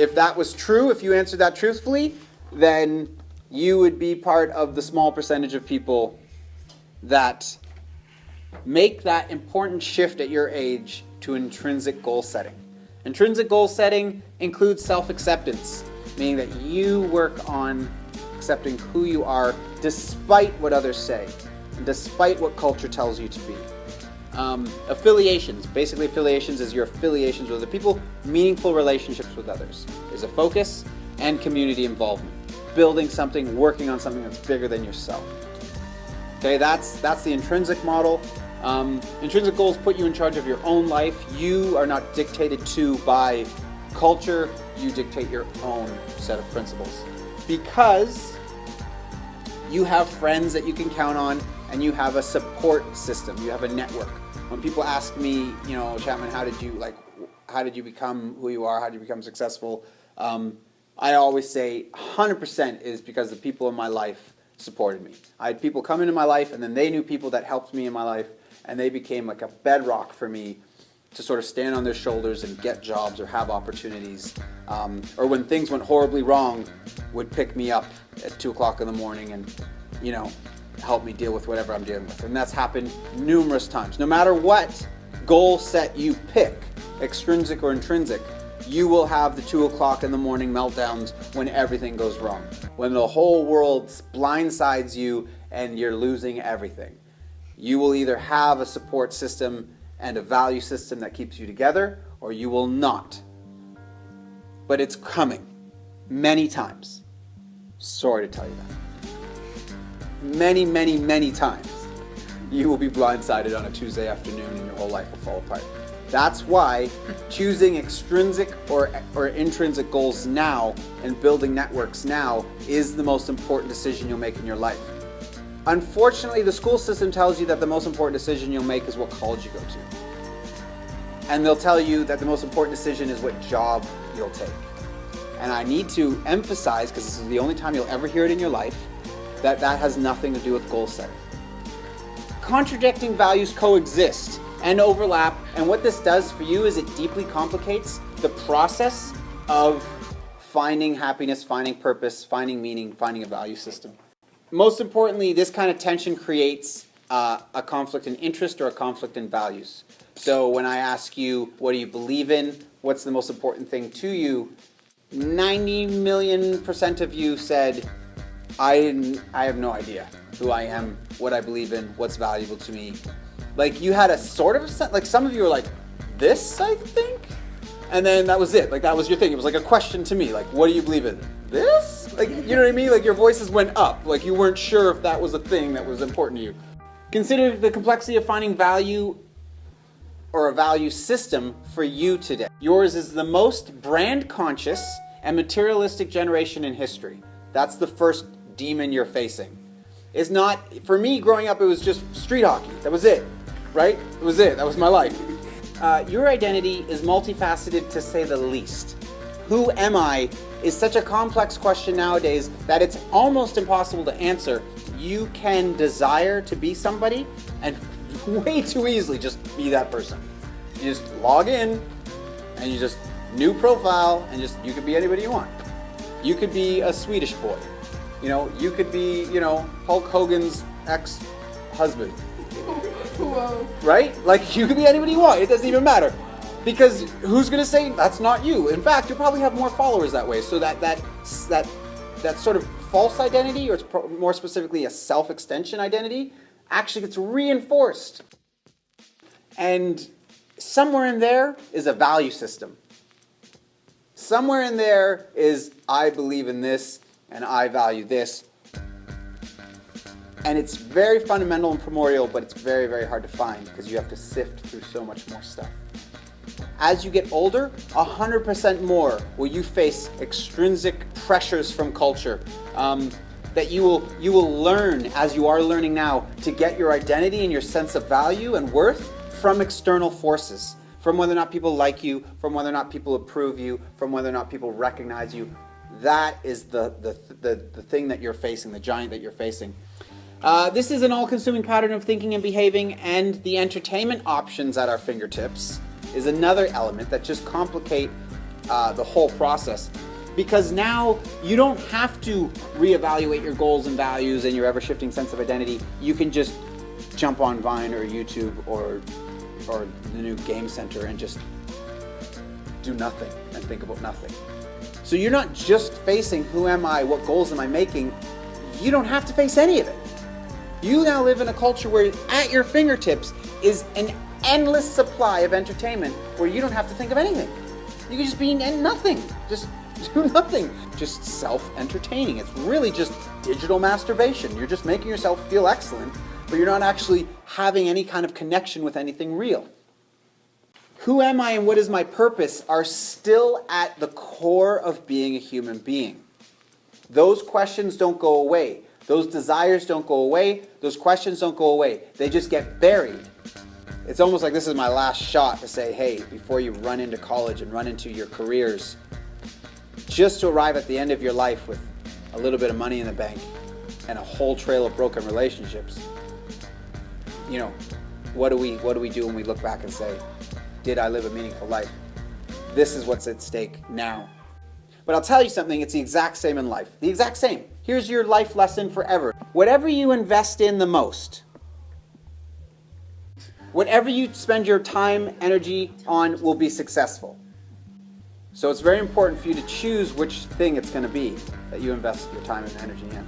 if that was true, if you answered that truthfully, then you would be part of the small percentage of people that make that important shift at your age to intrinsic goal setting. Intrinsic goal setting includes self-acceptance, meaning that you work on accepting who you are despite what others say, and despite what culture tells you to be. Affiliations. Basically, affiliations is your affiliations with other people, meaningful relationships with others. There's a focus and community involvement. Building something, working on something that's bigger than yourself. Okay, that's the intrinsic model. Intrinsic goals put you in charge of your own life. You are not dictated to by culture. You dictate your own set of principles. Because you have friends that you can count on, and you have a support system. You have a network. When people ask me, Chapman, how did you become who you are? How did you become successful? I always say 100% is because the people in my life supported me. I had people come into my life, and then they knew people that helped me in my life, and they became like a bedrock for me to sort of stand on their shoulders and get jobs or have opportunities. Or when things went horribly wrong, would pick me up at 2 o'clock in the morning and, help me deal with whatever I'm dealing with. And that's happened numerous times. No matter what goal set you pick, extrinsic or intrinsic, you will have the 2 o'clock in the morning meltdowns when everything goes wrong. When the whole world blindsides you and you're losing everything. You will either have a support system and a value system that keeps you together, or you will not. But it's coming many times. Sorry to tell you that. Many, many, many times you will be blindsided on a Tuesday afternoon and your whole life will fall apart. That's why choosing extrinsic or intrinsic goals now and building networks now is the most important decision you'll make in your life. Unfortunately, the school system tells you that the most important decision you'll make is what college you go to. And they'll tell you that the most important decision is what job you'll take. And I need to emphasize, because this is the only time you'll ever hear it in your life, that has nothing to do with goal setting. Contradicting values coexist and overlap, and what this does for you is it deeply complicates the process of finding happiness, finding purpose, finding meaning, finding a value system. Most importantly, this kind of tension creates a conflict in interest or a conflict in values. So when I ask you, what do you believe in? What's the most important thing to you? 90 million% of you said, I have no idea who I am, what I believe in, what's valuable to me. Like you had a sort of, like some of you were like, this I think? And then that was it, like that was your thing. It was like a question to me, like what do you believe in? This? Like, you know what I mean? Like your voices went up, like you weren't sure if that was a thing that was important to you. Consider the complexity of finding value or a value system for you today. Yours is the most brand conscious and materialistic generation in history. That's the first demon you're facing. It's not, for me growing up, it was just street hockey. That was it, right? It was it. That was my life. Your identity is multifaceted to say the least. Who am I is such a complex question nowadays that it's almost impossible to answer. You can desire to be somebody and way too easily just be that person. You just log in and you just new profile and just you could be anybody you want. You could be a Swedish boy. You could be, Hulk Hogan's ex-husband. Whoa. Right? Like you could be anybody you want. It doesn't even matter. Because who's going to say that's not you? In fact, you'll probably have more followers that way. So that sort of false identity, or more specifically a self-extension identity, actually gets reinforced. And somewhere in there is a value system. Somewhere in there is I believe in this and I value this. And it's very fundamental and primordial, but it's very, very hard to find because you have to sift through so much more stuff. As you get older, 100% more will you face extrinsic pressures from culture that you will learn, as you are learning now, to get your identity and your sense of value and worth from external forces, from whether or not people like you, from whether or not people approve you, from whether or not people recognize you. That is the thing that you're facing, the giant that you're facing. This is an all-consuming pattern of thinking and behaving, and the entertainment options at our fingertips is another element that just complicate the whole process. Because now you don't have to reevaluate your goals and values and your ever-shifting sense of identity. You can just jump on Vine or YouTube or the new Game Center and just do nothing and think about nothing. So you're not just facing who am I, what goals am I making. You don't have to face any of it. You now live in a culture where at your fingertips is an endless supply of entertainment where you don't have to think of anything. You can just be nothing. Just do nothing. Just self-entertaining. It's really just digital masturbation. You're just making yourself feel excellent, but you're not actually having any kind of connection with anything real. Who am I and what is my purpose are still at the core of being a human being. Those questions don't go away. Those desires don't go away. Those questions don't go away. They just get buried. It's almost like this is my last shot to say, hey, before you run into college and run into your careers, just to arrive at the end of your life with a little bit of money in the bank and a whole trail of broken relationships, you know, what do we do when we look back and say, did I live a meaningful life? This is what's at stake now. But I'll tell you something, it's the exact same in life. The exact same. Here's your life lesson forever. Whatever you invest in the most, whatever you spend your time, energy on will be successful. So it's very important for you to choose which thing it's going to be that you invest your time and energy in.